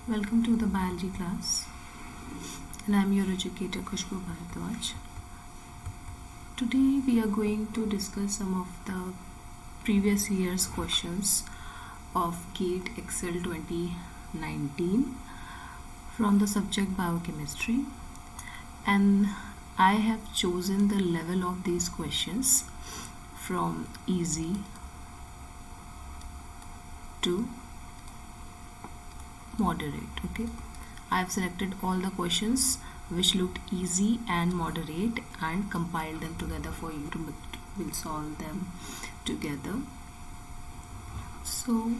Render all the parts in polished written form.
Welcome to the biology class, and I am your educator Khushbu Bharadwaj. Today we are going to discuss some of the previous year's questions of GATE Excel 2019 from the subject biochemistry, and I have chosen the level of these questions from easy to moderate. Okay, I have selected all the questions which looked easy and moderate and compiled them together for you to will solve them together. So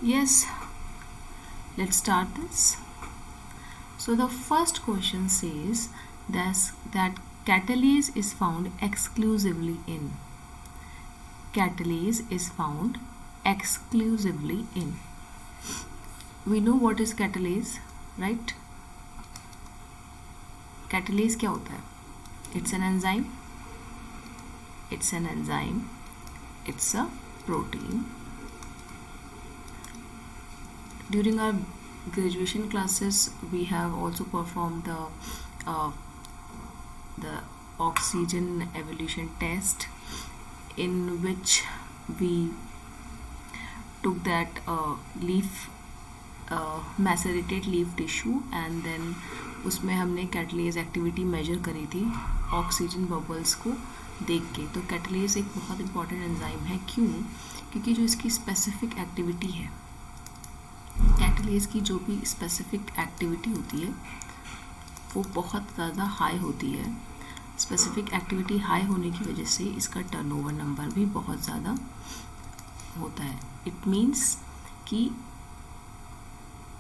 yes, let's start this. So the first question says that catalase is found exclusively in. Catalase is found exclusively in. We know what is catalase, right? Catalase क्या होता है? It's an enzyme. It's an enzyme. It's a protein. During our graduation classes, we have also performed the oxygen evolution test, in which we took that leaf macerated leaf tissue and then उसमें हमने catalase activity major करी थी oxygen bubbles को देख के. तो catalase एक बहुत इंपॉर्टेंट एंजाइम है. क्यों? क्योंकि जो इसकी स्पेसिफिक एक्टिविटी है, कैटलेज की जो भी स्पेसिफिक एक्टिविटी होती है वो बहुत ज़्यादा हाई होती है. स्पेसिफिक एक्टिविटी हाई होने की वजह से इसका टर्नओवर नंबर भी बहुत ज़्यादा होता है. इट मीन्स कि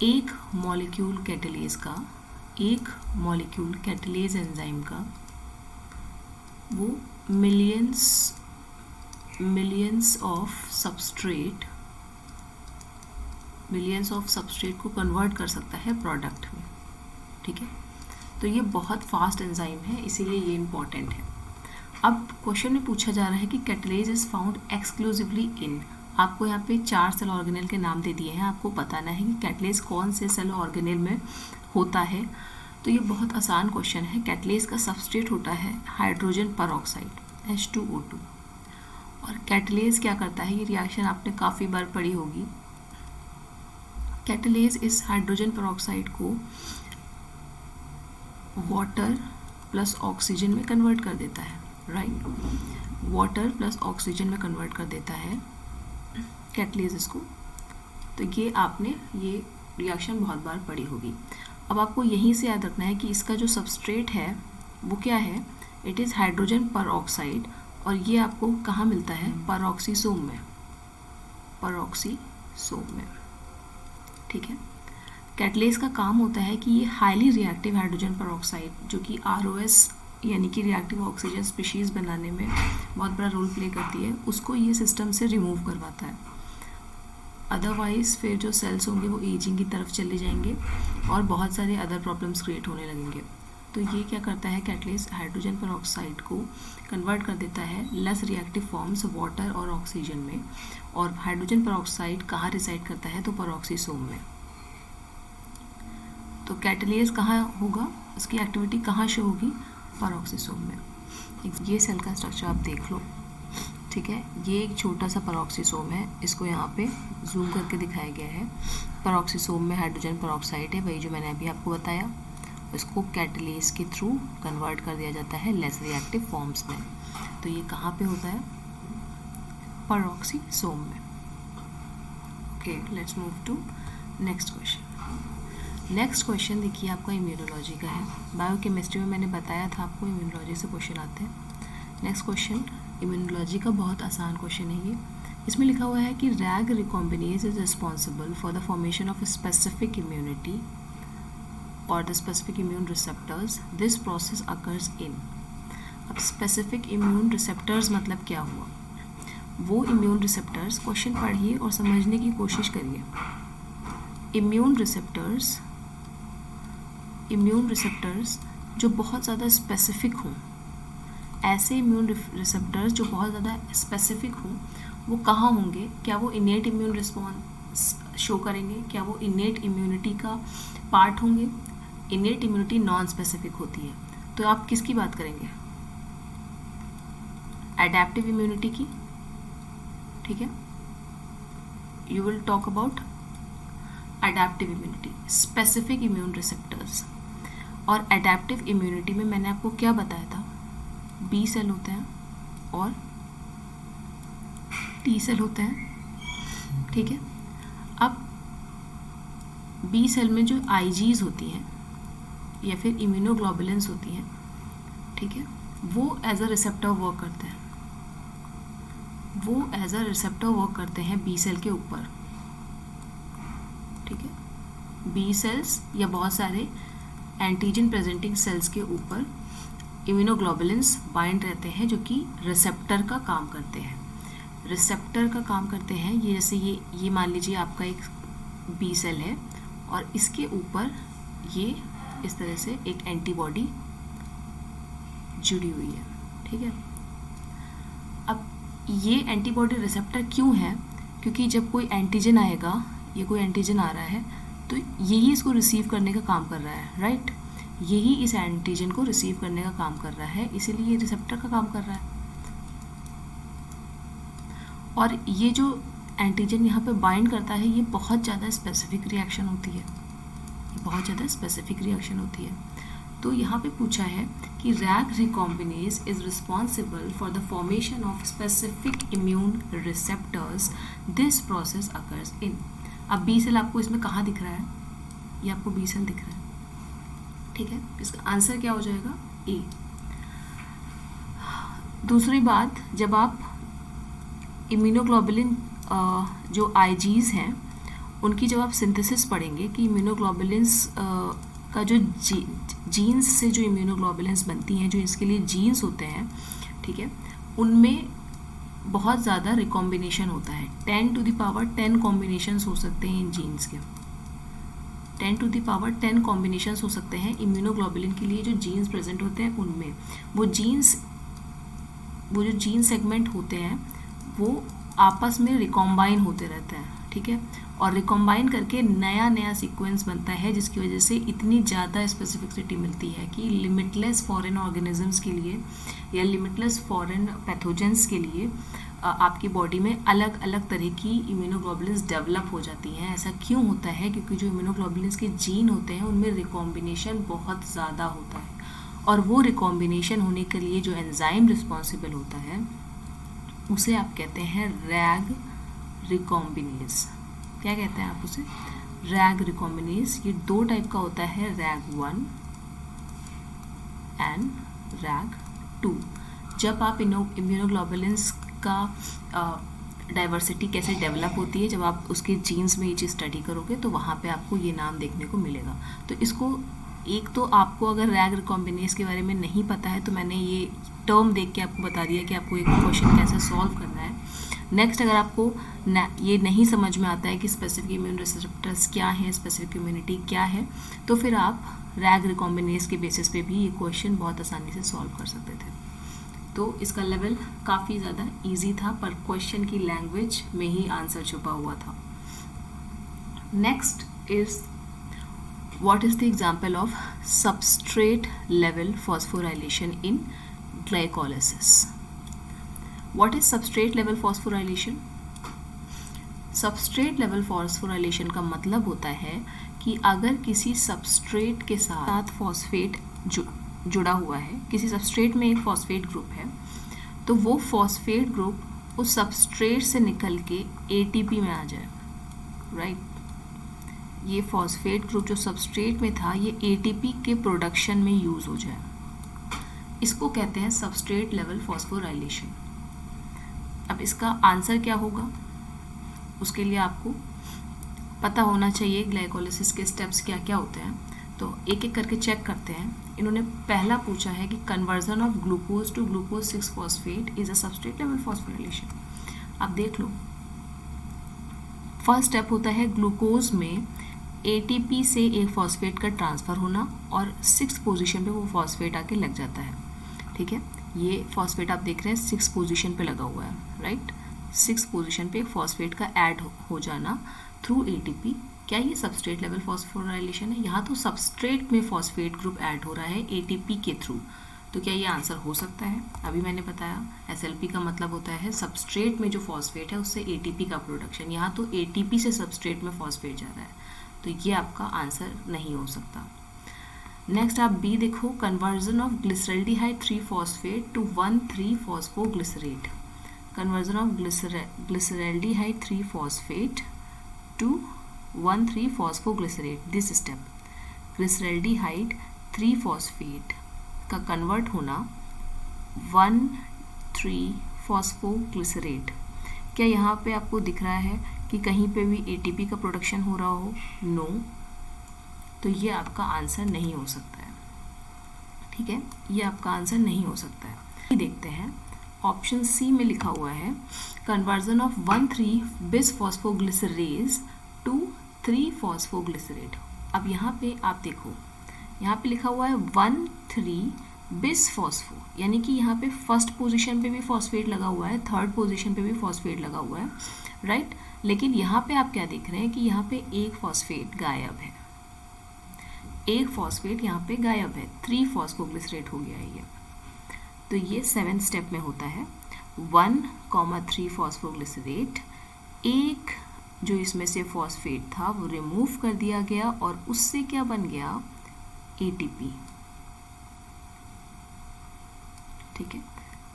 एक मॉलिक्यूल कैटलेज का, एक मॉलिक्यूल कैटलेज एंजाइम का वो मिलियंस ऑफ सबस्ट्रेट को कन्वर्ट कर सकता है प्रोडक्ट में. ठीक है, तो ये बहुत फास्ट एंजाइम है, इसीलिए ये इम्पॉर्टेंट है. अब क्वेश्चन में पूछा जा रहा है कि catalase is found exclusively in. आपको यहाँ पे 4 सेल ऑर्गेनेल के नाम दे दिए हैं. आपको बताना है कि कैटलेज कौन से सेल ऑर्गेनेल में होता है. तो ये बहुत आसान क्वेश्चन है. कैटलेज का सबस्ट्रेट होता है हाइड्रोजन परऑक्साइड H2O2. और कैटलेज क्या करता है, ये रिएक्शन आपने काफ़ी बार पढ़ी होगी. कैटलेज इस हाइड्रोजन परऑक्साइड को वाटर प्लस ऑक्सीजन में कन्वर्ट कर देता है. राइट, वाटर प्लस ऑक्सीजन में कन्वर्ट कर देता है कैटलेज इसको. तो ये आपने ये रिएक्शन बहुत बार पढ़ी होगी. अब आपको यहीं से याद रखना है कि इसका जो सबस्ट्रेट है वो क्या है. It is hydrogen peroxide. और ये आपको कहाँ मिलता है? परऑक्सीसोम में. ठीक है. कैटलेज का काम होता है कि ये हाईली रिएक्टिव हाइड्रोजन परऑक्साइड, जो कि ROS यानी कि रिएक्टिव ऑक्सीजन स्पीशीज़ बनाने में बहुत बड़ा रोल प्ले करती है, उसको ये सिस्टम से रिमूव करवाता है. अदरवाइज़ फिर जो सेल्स होंगे वो एजिंग की तरफ चले जाएंगे और बहुत सारे अदर प्रॉब्लम्स क्रिएट होने लगेंगे. तो ये क्या करता है, कैटलेज हाइड्रोजन परऑक्साइड को कन्वर्ट कर देता है लेस रिएक्टिव फॉर्म्स वाटर और ऑक्सीजन में. और हाइड्रोजन परऑक्साइड कहाँ रिसाइड करता है? तो परऑक्सीसोम में. तो कैटलेज कहाँ होगा, उसकी एक्टिविटी कहाँ शो होगी? परऑक्सीसोम में. ये सेल का स्ट्रक्चर आप देख लो. ठीक है, ये एक छोटा सा परऑक्सीसोम है. इसको यहाँ पे जूम करके दिखाया गया है. परऑक्सीसोम में हाइड्रोजन परऑक्साइड है, वही जो मैंने अभी आपको बताया. इसको कैटलेज के थ्रू कन्वर्ट कर दिया जाता है लेस रिएक्टिव फॉर्म्स में. तो ये कहाँ पे होता है? परऑक्सीसोम में. Okay, let's move to next question. Next question देखिए आपका इम्यूनोलॉजी का है. बायोकेमिस्ट्री में मैंने बताया था आपको इम्यूनोलॉजी से क्वेश्चन आते हैं. नेक्स्ट क्वेश्चन इम्यूनोलॉजी का बहुत आसान क्वेश्चन है ये. इसमें लिखा हुआ है कि RAG recombinase is responsible for the formation of specific immunity और the specific immune receptors. This process occurs in. अब स्पेसिफिक इम्यून रिसेप्टर्स मतलब क्या हुआ? वो इम्यून रिसेप्टर्स, क्वेश्चन पढ़िए और समझने की कोशिश करिए. इम्यून रिसेप्टर्स जो बहुत ज़्यादा स्पेसिफिक हों, ऐसे इम्यून रिसेप्टर्स जो बहुत ज़्यादा स्पेसिफिक हों, वो कहाँ होंगे? क्या वो इनेट इम्यून रिस्पॉन्स शो करेंगे, क्या वो इनेट इम्यूनिटी का पार्ट होंगे? इनेट इम्यूनिटी नॉन स्पेसिफिक होती है, तो आप किसकी बात करेंगे? एडेप्टिव इम्यूनिटी की, ठीक है। You will talk about adaptive immunity, specific immune receptors. और एडेप्टिव इम्यूनिटी में मैंने आपको क्या बताया था? बी सेल होते हैं और टी सेल होते हैं, ठीक है। अब बी सेल में जो आईजीज होती हैं या फिर इम्यूनोग्लोबुलिन्स होती हैं, ठीक है, वो एज अ रिसेप्टर वर्क करते हैं, वो एज अ रिसेप्टर वर्क करते हैं बी सेल के ऊपर, ठीक है। बी सेल्स या बहुत सारे एंटीजन प्रेजेंटिंग सेल्स के ऊपर इम्यूनोग्लोबुलिन्स बाइंड रहते हैं जो कि रिसेप्टर का काम करते हैं, रिसेप्टर का काम करते हैं। ये जैसे ये मान लीजिए आपका एक बी सेल है और इसके ऊपर ये इस तरह से एक एंटीबॉडी जुड़ी हुई है, ठीक है। अब ये एंटीबॉडी रिसेप्टर क्यों है? क्योंकि जब कोई एंटीजन आएगा, ये कोई एंटीजन आ रहा है, तो यही इसको रिसीव करने का काम कर रहा है, राइट। यही इस एंटीजन को रिसीव करने का काम कर रहा है, इसीलिए ये रिसेप्टर का काम कर रहा है। और ये जो एंटीजन यहाँ पे बाइंड करता है, ये बहुत ज़्यादा स्पेसिफिक रिएक्शन होती है, ये बहुत ज़्यादा स्पेसिफिक रिएक्शन होती है। तो यहाँ पे पूछा है कि RAG recombinase is responsible for the formation of specific immune receptors, this process occurs in. अब बी सेल आपको इसमें कहाँ दिख रहा है? ये आपको बी सेल दिख रहा है, ठीक है। इसका आंसर क्या हो जाएगा? ए। दूसरी बात, जब आप इम्यूनोग्लोबुलिन जो आईजीज हैं उनकी जब आप सिंथेसिस पढ़ेंगे कि इम्यूनोग्लोबुलिन्स का जो जीन्स से जो इम्यूनोग्लोबुलिन्स बनती हैं, जो इसके लिए जीन्स होते हैं, ठीक है, उनमें बहुत ज़्यादा रिकॉम्बिनेशन होता है। 10 to the power 10 कॉम्बिनेशंस हो सकते हैं इन जीन्स के, 10 to the power 10 कॉम्बिनेशंस हो सकते हैं इम्यूनोग्लोबुलिन के लिए जो जीन्स प्रेजेंट होते हैं उनमें। वो जो जीन सेगमेंट होते हैं वो आपस में रिकॉम्बाइन होते रहते हैं, ठीक है। और रिकॉम्बाइन करके नया नया सीक्वेंस बनता है, जिसकी वजह से इतनी ज़्यादा स्पेसिफिसिटी मिलती है कि लिमिटलेस फॉरेन ऑर्गेनिजम्स के लिए या लिमिटलेस फॉरेन पैथोजेंस के लिए आपकी बॉडी में अलग अलग तरह की इम्यूनोग्लोबुलिन्स डेवलप हो जाती हैं। ऐसा क्यों होता है? क्योंकि जो इम्यूनोग्लोबुलिन्स के जीन होते हैं उनमें रिकॉम्बिनेशन बहुत ज़्यादा होता है, और वो रिकॉम्बिनेशन होने के लिए जो एंजाइम रिस्पॉन्सिबल होता है उसे आप कहते हैं रैग रिकॉम्बिनेज। क्या कहते हैं आप उसे? Rag recombinase. ये दो टाइप का होता है, रैग 1 एंड रैग 2। जब आप इम्यूनोग्लोबुलिन्स का डाइवर्सिटी कैसे डेवलप होती है, जब आप उसके जीन्स में ये चीज़ स्टडी करोगे तो वहाँ पे आपको ये नाम देखने को मिलेगा। तो इसको एक तो आपको अगर रैग रिकॉम्बिनेज के बारे में नहीं पता है तो मैंने ये टर्म देख के आपको बता दिया कि आपको एक क्वेश्चन कैसे सॉल्व करना है। नेक्स्ट, अगर आपको ये नहीं समझ में आता है कि स्पेसिफिक इम्यून रिसेप्टर्स क्या है, स्पेसिफिक इम्यूनिटी क्या है, तो फिर आप रैग रिकॉम्बिनेज के बेसिस पे भी ये क्वेश्चन बहुत आसानी से सॉल्व कर सकते थे। तो इसका लेवल काफ़ी ज़्यादा इजी था, पर क्वेश्चन की लैंग्वेज में ही आंसर छुपा हुआ था। Next is what is the example of substrate level phosphorylation in glycolysis? What is substrate level phosphorylation? Substrate level phosphorylation का मतलब होता है कि अगर किसी सबस्ट्रेट के साथ फॉस्फेट जुड़ा हुआ है, किसी सबस्ट्रेट में एक फॉस्फेट ग्रुप है, तो वो फॉस्फेट ग्रुप उस सबस्ट्रेट से निकल के ATP में आ जाए, राइट। ये फॉस्फेट ग्रुप जो सबस्ट्रेट में था ये ATP के प्रोडक्शन में यूज़ हो जाए, इसको कहते हैं सबस्ट्रेट लेवल फॉस्फोराइलेशन। अब इसका आंसर क्या होगा, उसके लिए आपको पता होना चाहिए ग्लाइकोलिसिस के स्टेप्स क्या क्या होते हैं। तो एक एक करके चेक करते हैं। इन्होंने पहला पूछा है कि conversion of glucose to glucose 6 phosphate is a substrate level phosphorylation. अब देख लो, फर्स्ट स्टेप होता है ग्लूकोज में ATP से एक फॉस्फेट का ट्रांसफ़र होना और 6th पोजीशन पे वो फॉस्फेट आके लग जाता है, ठीक है। ये फॉस्फेट आप देख रहे हैं 6th पोजीशन पे लगा हुआ है, राइट। 6th पोजीशन पे एक फॉस्फेट का ऐड हो जाना थ्रू एटीपी, क्या ये सबस्ट्रेट लेवल फॉस्फोराइलेशन है? यहाँ तो सबस्ट्रेट में फॉस्फेट ग्रुप ऐड हो रहा है एटीपी के थ्रू, तो क्या ये आंसर हो सकता है? अभी मैंने बताया एसएलपी का मतलब होता है सबस्ट्रेट में जो फॉस्फेट है उससे एटीपी का प्रोडक्शन, यहाँ तो एटीपी से सबस्ट्रेट में फॉस्फेट जा रहा है, तो ये आपका आंसर नहीं हो सकता। नेक्स्ट आप बी देखो, conversion of glyceraldehyde three phosphate to one three phosphoglycerate, conversion of glyceraldehyde three phosphate to one three phosphoglycerate, this step, glyceraldehyde three phosphate का कन्वर्ट होना 1,3-फॉस्फोग्लिसरेट, क्या यहाँ पे आपको दिख रहा है कि कहीं पे भी एटीपी का प्रोडक्शन हो रहा हो? नो, तो ये आपका आंसर नहीं हो सकता है। ठीक है, ये आपका आंसर नहीं हो सकता है। देखते हैं ऑप्शन सी में लिखा हुआ है कन्वर्जन ऑफ 1,3-बिसफॉस्फोग्लिसरेज टू 3-फॉस्फोग्लिसरेट। अब यहाँ पे आप देखो, यहाँ पे लिखा हुआ है 1,3-बिसफॉस्फो, यानी कि यहाँ पे फर्स्ट पोजीशन पे भी फॉस्फेट लगा हुआ है, थर्ड पोजीशन पे भी फॉस्फेट लगा हुआ है, राइट। लेकिन यहाँ पे आप क्या देख रहे हैं कि यहाँ पे एक फॉस्फेट गायब है, एक फॉस्फेट यहाँ पे गायब है, 3-फॉस्फोग्लिसरेट हो गया है ये। तो ये 7 स्टेप में होता है, 1,3-फॉस्फोग्लिसरेट, एक जो इसमें से फॉस्फेट था वो रिमूव कर दिया गया और उससे क्या बन गया? एटीपी। ठीक है,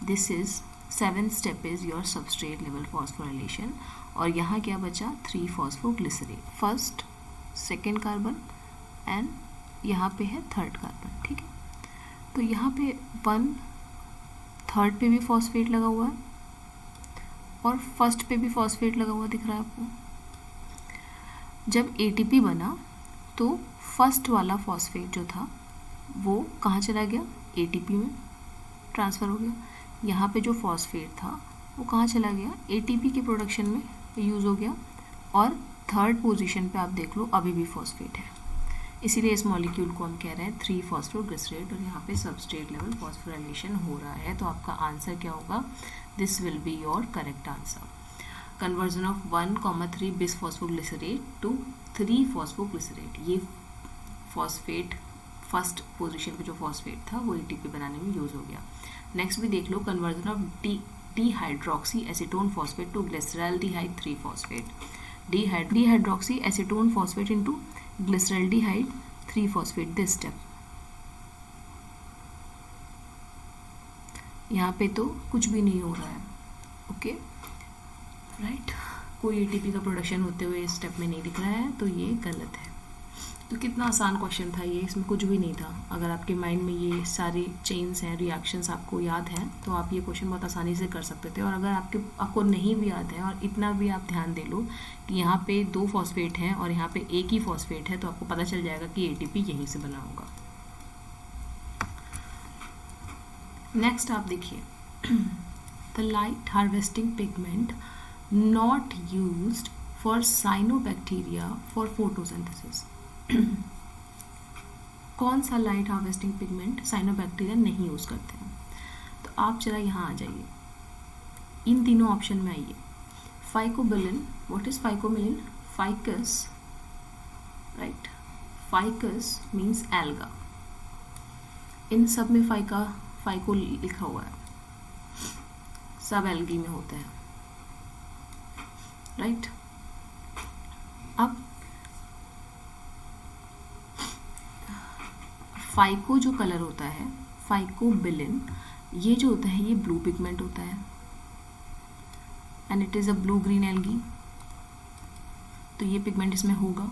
this is 7 step is your substrate level phosphorylation. और यहाँ क्या बचा? Three phosphoglycerate, first second carbon and यहाँ पे है थर्ड कार्बन। ठीक है, तो यहाँ पे 1/3 पे भी फॉस्फेट लगा हुआ है और फर्स्ट पे भी फॉस्फेट लगा हुआ दिख रहा है आपको। जब एटीपी बना तो फर्स्ट वाला फॉस्फेट जो था वो कहाँ चला गया? एटीपी में ट्रांसफ़र हो गया। यहाँ पे जो फॉस्फेट था वो कहाँ चला गया? एटीपी के प्रोडक्शन में यूज़ हो गया। और थर्ड पोजीशन पे आप देख लो अभी भी फॉस्फेट है, इसीलिए इस मॉलिक्यूल को हम कह रहे हैं 3-फॉस्फोग्लिसरेट और यहाँ पे सबस्ट्रेट लेवल फॉस्फोराइलेशन हो रहा है। तो आपका आंसर क्या होगा? This will be your correct answer. Conversion of one three bisphosphoglycerate to three phosphoglycerate, ये फॉस्फेट फर्स्ट पोजीशन पे जो फॉस्फेट था वो एटीपी बनाने में यूज़ हो गया। नेक्स्ट भी देख लो, conversion of dihydroxy acetone phosphate to glyceraldehyde three phosphate, dihydroxy acetone phosphate into glyceraldehyde three phosphate, this step. यहाँ पे तो कुछ भी नहीं हो रहा है, ओके राइट, कोई एटीपी का प्रोडक्शन होते हुए इस स्टेप में नहीं दिख रहा है, तो ये गलत है। तो कितना आसान क्वेश्चन था ये, इसमें कुछ भी नहीं था। अगर आपके माइंड में ये सारे चेन्स हैं, रिएक्शंस आपको याद हैं, तो आप ये क्वेश्चन बहुत आसानी से कर सकते थे। और अगर आपको नहीं भी याद है और इतना भी आप ध्यान दे लो कि यहाँ पे 2 फॉस्फेट हैं और यहाँ पे एक ही फॉस्फेट है, तो आपको पता चल जाएगा कि एटीपी यहीं से बना होगा। नेक्स्ट आप देखिए, the light harvesting pigment not used for cyanobacteria for photosynthesis. कौन सा लाइट हार्वेस्टिंग पिगमेंट साइनोबैक्टीरिया नहीं यूज़ करते हैं? तो आप जरा यहाँ आ जाइए, इन तीनों ऑप्शन में आइए। Phycobilin, what is phycobilin? Phycus, right, phycus means alga. इन सब में फाइको लिखा हुआ है, सब एल्गी में होते हैं, राइट। अब फाइको जो कलर होता है, फाइकोबिलिन, ये जो होता है ये ब्लू पिगमेंट होता है and it is a blue green algae, तो ये पिगमेंट इसमें होगा।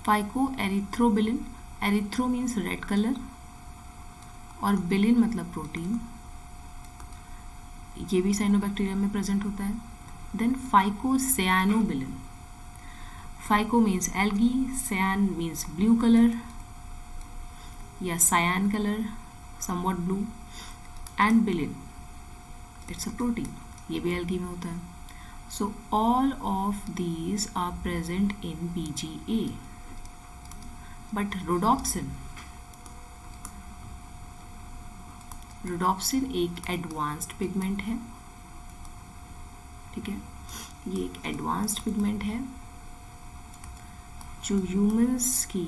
Phyco erythrobilin, erythro means red colour और बिलिन मतलब प्रोटीन, ये भी साइनोबैक्टीरिया में प्रेजेंट होता है। Then phyco cyanobilin, phyco means algae, cyan means blue colour या cyan color, somewhat blue, and bilin, it's a protein, ये भी algae में होता है। So all of these are present in PGA, but rhodopsin एक advanced pigment है, ठीक है, ये एक advanced pigment है जो ह्यूमंस की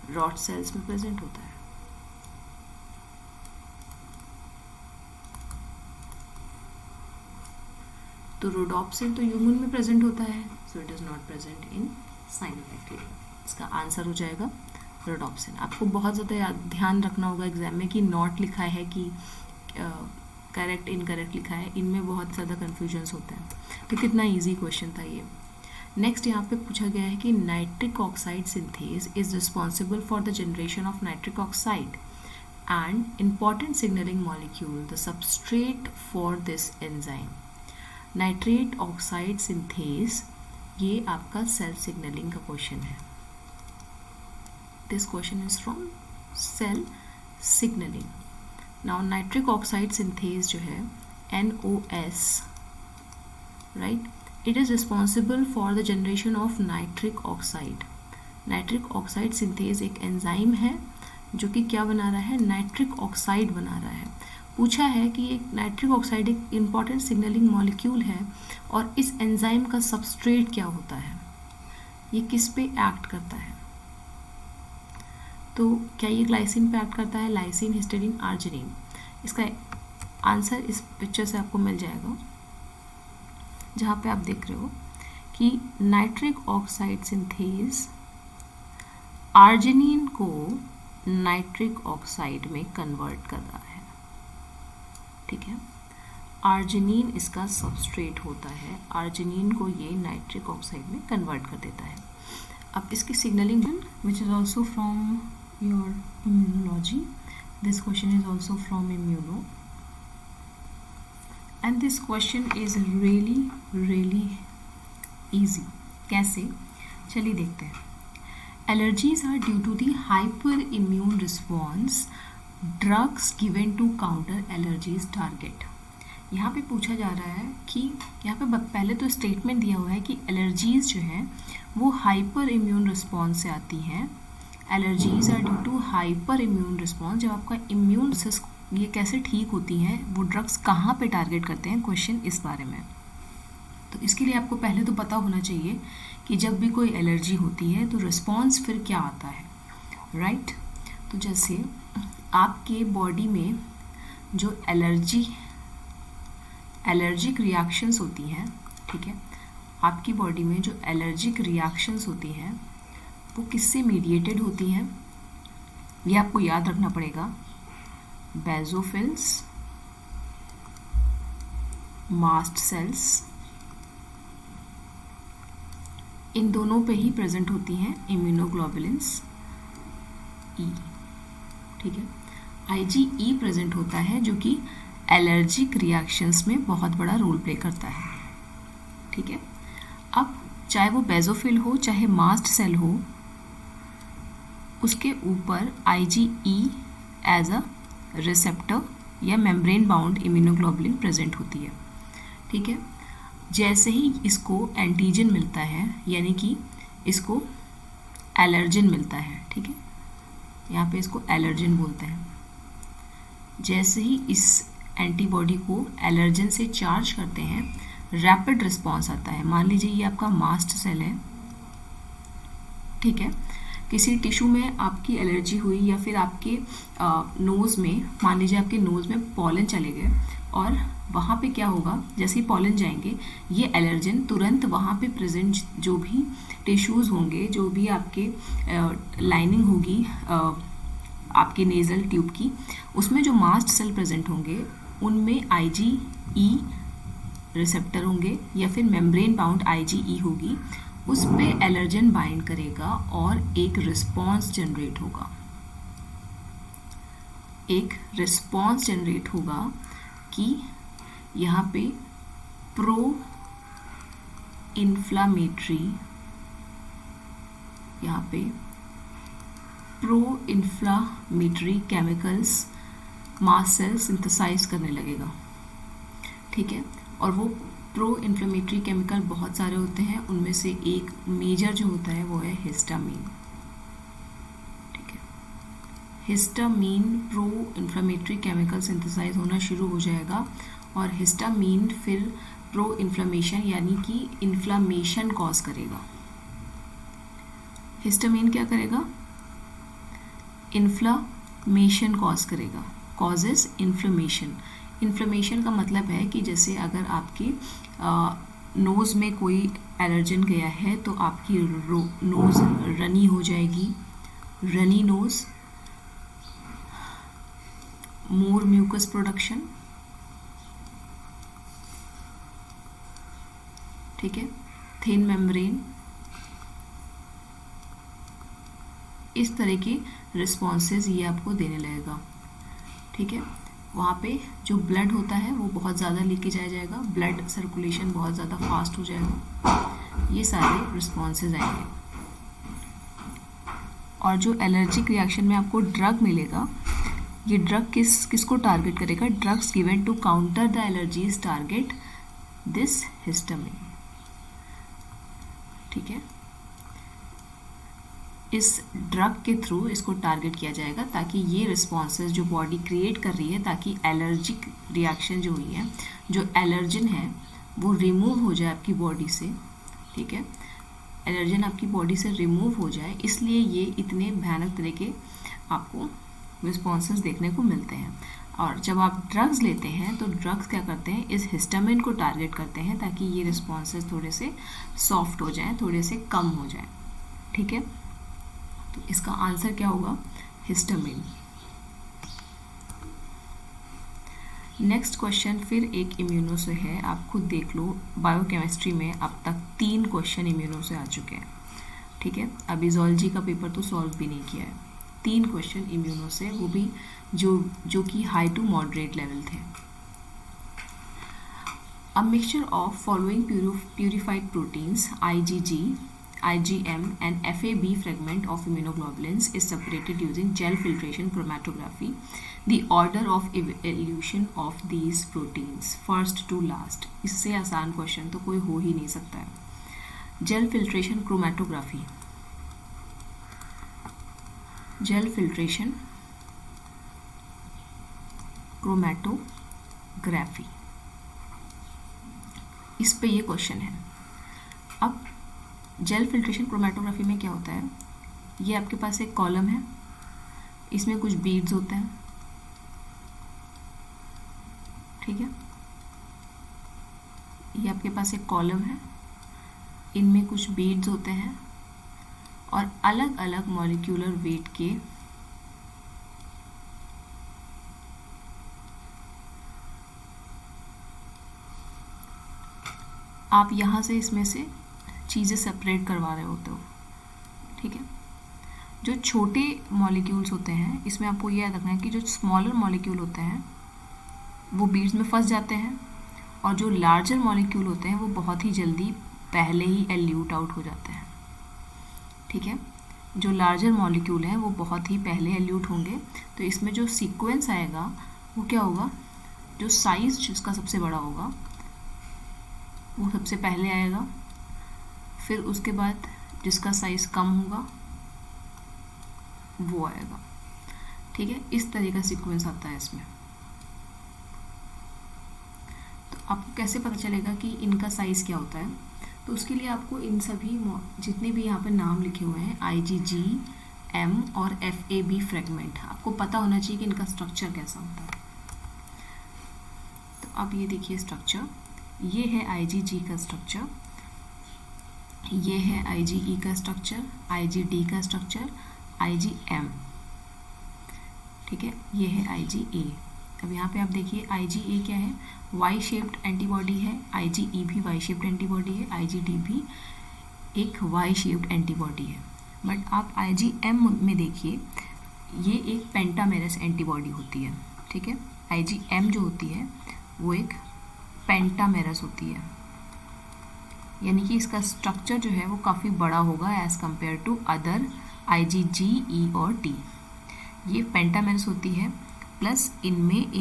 रॉड सेल्स में प्रेजेंट होता है। तो रोडोप्सिन तो ह्यूमन में प्रेजेंट होता है, so it is not present in cyanobacteria. इसका आंसर हो जाएगा रोडोप्सिन। आपको बहुत ज़्यादा ध्यान रखना होगा एग्जाम में कि नॉट लिखा है कि करेक्ट इनकरेक्ट लिखा है, इनमें बहुत ज़्यादा कन्फ्यूजन्स होते हैं। तो कितना इजी क्वेश्चन था ये। नेक्स्ट यहाँ पे पूछा गया है कि nitric oxide synthase is responsible for the generation of nitric oxide and important signalling molecule the substrate for this enzyme. Nitrate oxide synthase, ये आपका सेल्फ सिग्नलिंग का क्वेश्चन है। This question is from cell signalling. Now nitric oxide synthase जो है NOS, right, it is responsible for the generation of nitric oxide. Nitric oxide synthase एक enzyme है जो कि क्या बना रहा है, नाइट्रिक ऑक्साइड बना रहा है। पूछा है कि एक नाइट्रिक ऑक्साइड एक इम्पॉर्टेंट सिग्नलिंग मॉलिक्यूल है और इस एंजाइम का सबस्ट्रेट क्या होता है, ये किस पे एक्ट करता है। तो क्या ये ग्लाइसिन पे एक्ट करता है, लाइसिन, हिस्टीडीन, आर्जिनिन। इसका आंसर इस पिक्चर से आपको मिल जाएगा, जहाँ पे आप देख रहे हो कि नाइट्रिक ऑक्साइड सिंथेज आर्जिनिन को नाइट्रिक ऑक्साइड में कन्वर्ट कर रहा है, ठीक है। आर्जिनिन इसका सबस्ट्रेट होता है, आर्जिनिन को ये नाइट्रिक ऑक्साइड में कन्वर्ट कर देता है। अब इसकी signalling which is also from your immunology, this question is also from immuno and this question is really easy। कैसे, चलिए देखते हैं। Allergies are due to the hyper immune response drugs given to counter allergies target. यहाँ पे पूछा जा रहा है कि यहाँ पे पहले तो स्टेटमेंट दिया हुआ है कि एलर्जीज जो हैं वो हाइपर इम्यून रिस्पॉन्स से आती हैं। Allergies are due to hyper immune response, जब आपका इम्यून सिस्टम ये कैसे ठीक होती हैं, वो ड्रग्स कहाँ पे टारगेट करते हैं, क्वेश्चन इस बारे में। तो इसके लिए आपको पहले तो पता होना चाहिए कि जब भी कोई एलर्जी होती है तो रिस्पॉन्स फिर क्या आता है, राइट। तो जैसे आपके बॉडी में जो एलर्जिक रिएक्शंस होती हैं, ठीक है, आपकी बॉडी में जो एलर्जिक रिएक्शंस होती हैं वो किससे मीडिएटेड होती हैं, ये आपको याद रखना पड़ेगा। बेसोफिल्स, मास्ट सेल्स, इन दोनों पे ही प्रेजेंट होती हैं इम्यूनोग्लोबुलिन्स ई, ठीक है। IgE प्रेजेंट होता है जो कि एलर्जिक रिएक्शंस में बहुत बड़ा रोल प्ले करता है, ठीक है। अब चाहे वो बेसोफिल हो चाहे मास्ट सेल हो, उसके ऊपर IgE एज अ रिसेप्टर या मेम्ब्रेन बाउंड इम्यूनोग्लोबुलिन प्रेजेंट होती है, ठीक है। जैसे ही इसको एंटीजन मिलता है, यानी कि इसको एलर्जन मिलता है, ठीक है, यहाँ पे इसको एलर्जन बोलते हैं। जैसे ही इस एंटीबॉडी को एलर्जन से चार्ज करते हैं, रैपिड रिस्पॉन्स आता है। मान लीजिए ये आपका मास्ट सेल है, ठीक है, किसी टिश्यू में आपकी एलर्जी हुई या फिर आपके नोज़ में, मान लीजिए आपके नोज़ में पॉलन चले गए और वहाँ पे क्या होगा, जैसे ही पॉलन जाएंगे ये एलर्जन तुरंत वहाँ पे प्रेजेंट जो भी टिश्यूज़ होंगे, जो भी आपके लाइनिंग होगी आपके नेज़ल ट्यूब की, उसमें जो मास्ट सेल प्रेजेंट होंगे उनमें IgE रिसेप्टर होंगे या फिर मेम्ब्रेन बाउंड IgE होगी, उस पे एलर्जन बाइंड करेगा और एक रिस्पॉन्स जनरेट होगा। एक रिस्पॉन्स जनरेट होगा कि यहाँ पे pro inflammatory chemicals mast cell synthesise करने लगेगा, ठीक है। और वो प्रो इन्फ्लेमेटरी केमिकल बहुत सारे होते हैं, उनमें से एक मेजर जो होता है वो है हिस्टामीन, ठीक है। Histamine pro inflammatory chemical synthesise होना शुरू हो जाएगा और हिस्टामीन फिर प्रो इन्फ्लेमेशन यानी कि इन्फ्लामेशन कॉज करेगा, हिस्टामिन क्या करेगा, इन्फ्लामेशन कॉज करेगा, कॉजेस इन्फ्लेमेशन। इन्फ्लेमेशन का मतलब है कि जैसे अगर आपकी नोज़ में कोई एलर्जन गया है तो आपकी नोज़ रनी हो जाएगी, रनी नोज़, मोर म्यूकस प्रोडक्शन, ठीक है, थिन मेम्ब्रेन, इस तरह की रिस्पॉन्सेज ये आपको देने लगेगा, ठीक है। वहाँ पे जो ब्लड होता है वो बहुत ज़्यादा लीकेज आ जाएगा, ब्लड सर्कुलेशन बहुत ज़्यादा फास्ट हो जाएगा, ये सारे रिस्पॉन्सेज आएंगे। और जो एलर्जिक रिएक्शन में आपको ड्रग मिलेगा, ये ड्रग किसको टारगेट करेगा, drugs given to counter the allergies target this histamine, ठीक है। इस ड्रग के थ्रू इसको टारगेट किया जाएगा ताकि ये रिस्पॉन्सेज जो बॉडी क्रिएट कर रही है, ताकि एलर्जिक रिएक्शन जो हुई है, जो एलर्जन है वो रिमूव हो जाए आपकी बॉडी से, ठीक है, एलर्जन आपकी बॉडी से रिमूव हो जाए, इसलिए ये इतने भयानक तरह के आपको रिस्पॉन्सेज देखने को मिलते हैं। और जब आप ड्रग्स लेते हैं तो ड्रग्स क्या करते हैं, इस हिस्टामिन को टारगेट करते हैं ताकि ये रिस्पॉन्सेज थोड़े से सॉफ्ट हो जाएं, थोड़े से कम हो जाएं, ठीक है। तो इसका आंसर क्या होगा, हिस्टामिन। नेक्स्ट क्वेश्चन फिर एक इम्यूनो से है, आप खुद देख लो, बायोकेमिस्ट्री में अब तक 3 क्वेश्चन इम्यूनो से आ चुके हैं, ठीक है। अभी ज़ूलॉजी का पेपर तो सॉल्व भी नहीं किया है, 3 क्वेश्चन इम्यूनो से, वो भी जो कि हाई टू मॉडरेट लेवल थे। A mixture of following purified proteins IgG, IgM and FAB fragment of immunoglobulins is separated using gel filtration chromatography. The order of evolution of these proteins first to last. इससे आसान question तो कोई हो ही नहीं सकता है। Gel filtration chromatography, gel filtration chromatography, इस पे ये क्वेश्चन है। अब जेल फिल्ट्रेशन क्रोमेटोग्राफी में क्या होता है, ये आपके पास एक कॉलम है, इसमें कुछ बीड्स होते हैं, ठीक है, ये आपके पास एक कॉलम है, इनमें कुछ बीड्स होते हैं और अलग अलग मॉलिक्यूलर वेट के आप यहाँ से इसमें से चीज़ें सेपरेट करवा रहे होते हो, ठीक है। जो छोटे मॉलिक्यूल्स होते हैं इसमें आपको ये याद रखना है कि जो स्मॉलर मॉलिक्यूल होते हैं वो बीड्स में फंस जाते हैं, और जो लार्जर मॉलिक्यूल होते हैं वो बहुत ही जल्दी पहले ही एल्यूट आउट हो जाते हैं, ठीक है। जो लार्जर मॉलिक्यूल हैं वो बहुत ही पहले एल्यूट होंगे, तो इसमें जो सीक्वेंस आएगा वो क्या होगा, जो साइज़ जिसका सबसे बड़ा होगा वो सबसे पहले आएगा, फिर उसके बाद जिसका साइज़ कम होगा वो आएगा, ठीक है। इस तरह का सीक्वेंस आता है इसमें। तो आपको कैसे पता चलेगा कि इनका साइज़ क्या होता है, तो उसके लिए आपको इन सभी जितने भी यहाँ पर नाम लिखे हुए हैं IgG, M और FAB फ्रेगमेंट, आपको पता होना चाहिए कि इनका स्ट्रक्चर कैसा होता है। तो अब ये देखिए स्ट्रक्चर, ये है IgG का स्ट्रक्चर, ये है IgE का स्ट्रक्चर, IgD का स्ट्रक्चर, IgM, ठीक है, ये है IgA। अब यहाँ पे आप देखिए IgA क्या है, वाई शेप्ड एंटीबॉडी है, IgE भी वाई शेप्ड एंटीबॉडी है, IgD भी एक वाई शेप्ड एंटीबॉडी है। बट आप IgM में देखिए, ये एक पेंटामेरस एंटीबॉडी होती है, ठीक है। IgM जो होती है वो एक पेंटामेरस होती है, यानी कि इसका स्ट्रक्चर जो है वो काफ़ी बड़ा होगा as compare to other IgG, E और T। ये पेंटामेरस होती है, प्लस इनमें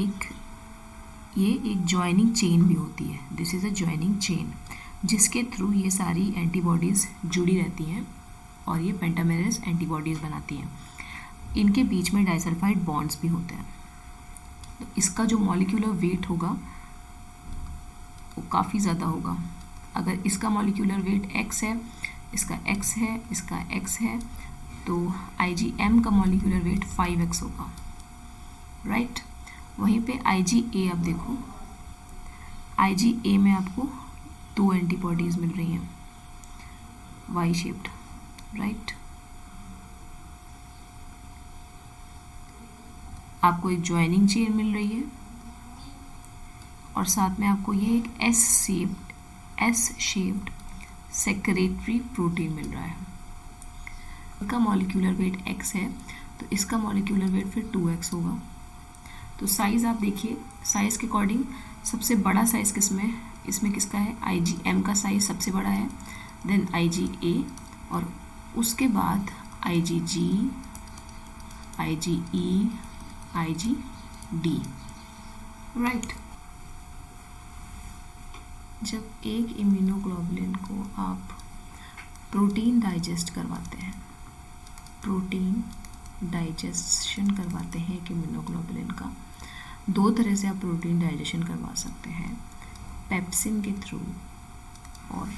ये एक जॉइनिंग चेन भी होती है, this is a joining chain, जिसके थ्रू ये सारी एंटीबॉडीज़ जुड़ी रहती हैं और ये पेंटामेरस एंटीबॉडीज़ बनाती हैं। इनके बीच में डाइसल्फाइड बॉन्ड्स भी होते हैं। तो इसका जो मॉलिक्यूलर वेट होगा वो काफ़ी ज़्यादा होगा। अगर इसका मॉलिक्यूलर वेट x है, इसका x है, इसका x है, तो IgM का मॉलिक्यूलर वेट 5x होगा, राइट। वहीं पे IgA आप देखो, IgA में आपको 2 एंटीबॉडीज़ मिल रही हैं वाई शेप्ड, राइट। आपको एक ज्वाइनिंग चेन मिल रही है और साथ में आपको ये एक एस शेप्ड सेक्रेटरी प्रोटीन मिल रहा है। इसका मॉलिक्यूलर वेट x है, तो इसका मॉलिक्यूलर वेट फिर 2x होगा। तो साइज़ आप देखिए, साइज़ के अकॉर्डिंग सबसे बड़ा साइज़ किसमें, इसमें किसका है, IgM का साइज़ सबसे बड़ा है, देन IgA, और उसके बाद IgG, IgE, IgD, राइट। जब एक इम्यूनोग्लोबुलिन को आप प्रोटीन डाइजेस्ट करवाते हैं, प्रोटीन डाइजेशन करवाते हैं एक इम्यूनोग्लोबुलिन का, 2 तरह से आप प्रोटीन डाइजेशन करवा सकते हैं, पेप्सिन के थ्रू और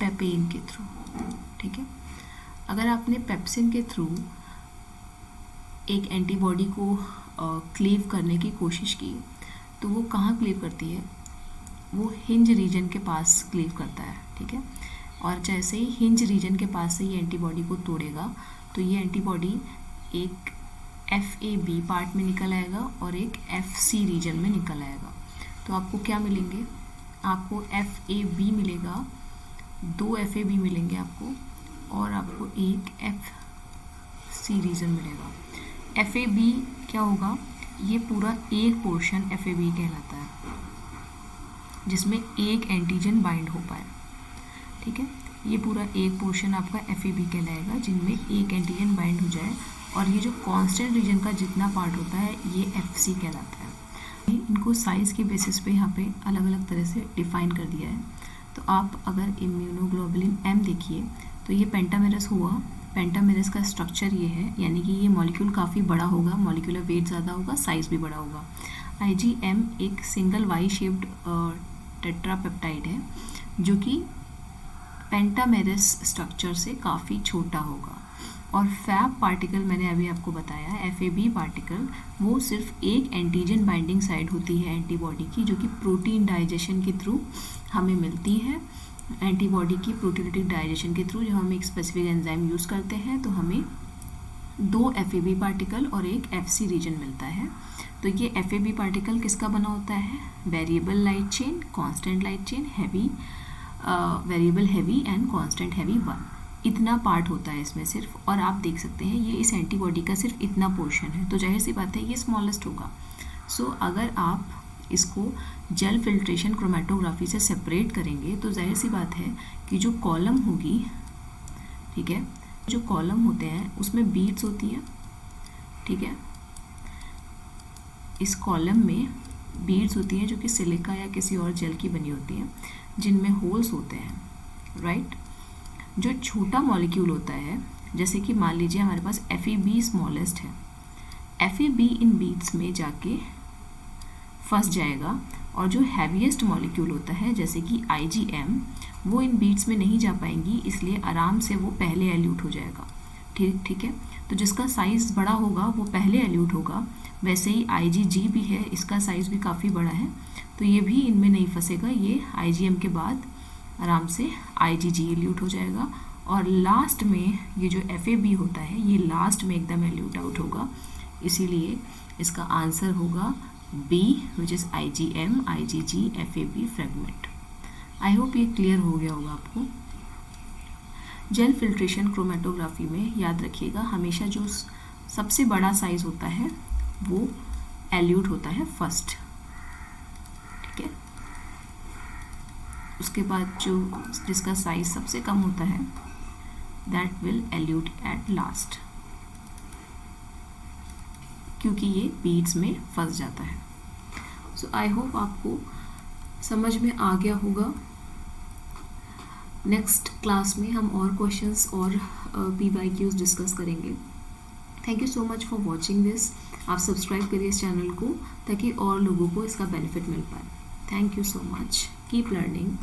पेपेन के थ्रू, ठीक है। अगर आपने पेप्सिन के थ्रू एक एंटीबॉडी को क्लीव करने की कोशिश की, तो वो कहाँ क्लीव करती है, वो हिंज रीजन के पास क्लीव करता है, ठीक है। और जैसे ही हिंज रीजन के पास से ये एंटीबॉडी को तोड़ेगा, तो ये एंटीबॉडी एक FAB पार्ट में निकल आएगा और एक FC रीजन में निकल आएगा। तो आपको क्या मिलेंगे, आपको FAB मिलेगा, 2 FAB मिलेंगे आपको, और आपको एक FC रीजन मिलेगा। FAB क्या होगा, ये पूरा एक पोर्शन FAB कहलाता है जिसमें एक एंटीजन बाइंड हो पाए, ठीक है। ये पूरा एक पोर्शन आपका FAB कहलाएगा जिनमें एक एंटीजन बाइंड हो जाए, और ये जो कांस्टेंट रीजन का जितना पार्ट होता है ये FC कहलाता है। इनको साइज़ के बेसिस पे यहाँ पे अलग अलग तरह से डिफाइन कर दिया है। तो आप अगर इम्यूनोग्लोबुलिन M देखिए, तो ये पेंटामेरस हुआ, पेंटामेरस का स्ट्रक्चर ये है, यानी कि ये मॉलिक्यूल काफ़ी बड़ा होगा, मॉलिक्यूलर वेट ज़्यादा होगा, साइज़ भी बड़ा होगा। IgM एक सिंगल वाई शेप्ड टेट्रापेप्टाइड है जो कि पेंटामेरस स्ट्रक्चर से काफ़ी छोटा होगा। और फैब पार्टिकल मैंने अभी आपको बताया, FAB पार्टिकल, वो सिर्फ एक एंटीजन बाइंडिंग साइट होती है एंटीबॉडी की, जो कि प्रोटीन डाइजेशन के थ्रू हमें मिलती है। एंटीबॉडी की प्रोटीयोलिटिक डाइजेशन के थ्रू जब हम एक स्पेसिफिक एंजाइम यूज़ करते हैं तो हमें 2 FAB पार्टिकल और एक FC रीजन मिलता है। तो ये FAB पार्टिकल किसका बना होता है, variable light chain, constant light chain, heavy, variable heavy and constant heavy 1, इतना पार्ट होता है इसमें सिर्फ। और आप देख सकते हैं ये इस एंटीबॉडी का सिर्फ इतना पोर्शन है, तो जाहिर सी बात है ये स्मॉलेस्ट होगा। सो अगर आप इसको जेल फिल्ट्रेशन क्रोमेटोग्राफी से सेपरेट करेंगे तो जाहिर सी बात है कि जो कॉलम होगी, ठीक है, जो कॉलम होते हैं उसमें बीड्स होती हैं, ठीक है। इस कॉलम में बीड्स होती हैं जो कि सिलिका या किसी और जेल की बनी होती हैं जिनमें होल्स होते हैं, राइट। जो छोटा मॉलिक्यूल होता है, जैसे कि मान लीजिए हमारे पास FAB स्मॉलेस्ट है, FAB इन बीड्स में जाके फंस जाएगा, और जो हैवीएस्ट मॉलिक्यूल होता है जैसे कि IgM, वो इन बीड्स में नहीं जा पाएंगी, इसलिए आराम से वो पहले एल्यूट हो जाएगा, ठीक है। तो जिसका साइज़ बड़ा होगा वो पहले एल्यूट होगा। वैसे ही IgG भी है, इसका साइज़ भी काफ़ी बड़ा है, तो ये भी इनमें नहीं फंसेगा, ये IgM के बाद आराम से IgG एल्यूट हो जाएगा। और लास्ट में ये जो FAB होता है ये लास्ट में एकदम एल्यूट आउट होगा, इसीलिए इसका आंसर होगा B, which is IgM, IgG, FAB fragment. I hope ये क्लियर हो गया होगा आपको। जेल फिल्ट्रेशन क्रोमेटोग्राफी में याद रखिएगा हमेशा जो सबसे बड़ा साइज होता है वो एल्यूट होता है फर्स्ट, ठीक है। उसके बाद जो जिसका साइज सबसे कम होता है that will elude at last, क्योंकि ये बीड्स में फंस जाता है। सो आई होप आपको समझ में आ गया होगा। नेक्स्ट क्लास में हम और क्वेश्चंस और PYQs डिस्कस करेंगे। Thank you so much for watching this. आप सब्सक्राइब करिए इस चैनल को ताकि और लोगों को इसका बेनिफिट मिल पाए। Thank you so much. Keep learning.